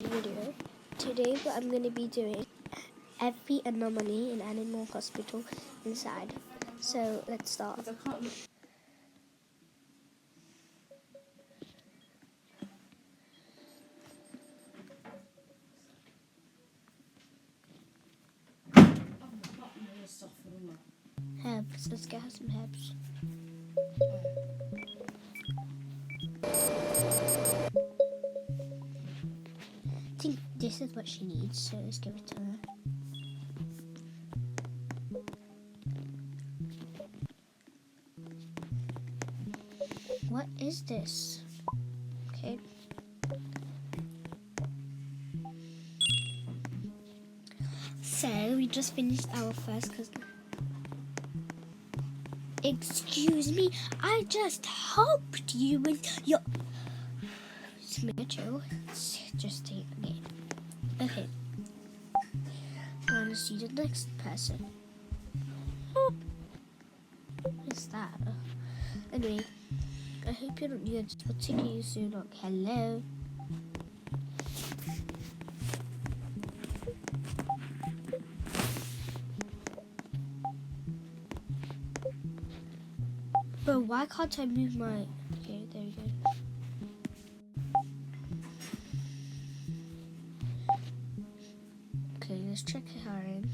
Video. Today what I'm going to be doing every anomaly in animal hospital inside. So let's start. Herbs. Let's get her some herbs. I think this is what she needs, so let's give it to her. What is this? Okay. So we just finished our first cousin. Excuse me, I just helped you with your chill. Just take again. Okay. I want to see the next person. What's that? Anyway, I hope you're not good. I'll take you soon. Like, hello. But why can't I move my... Okay, there we go. Okay, let's check her in.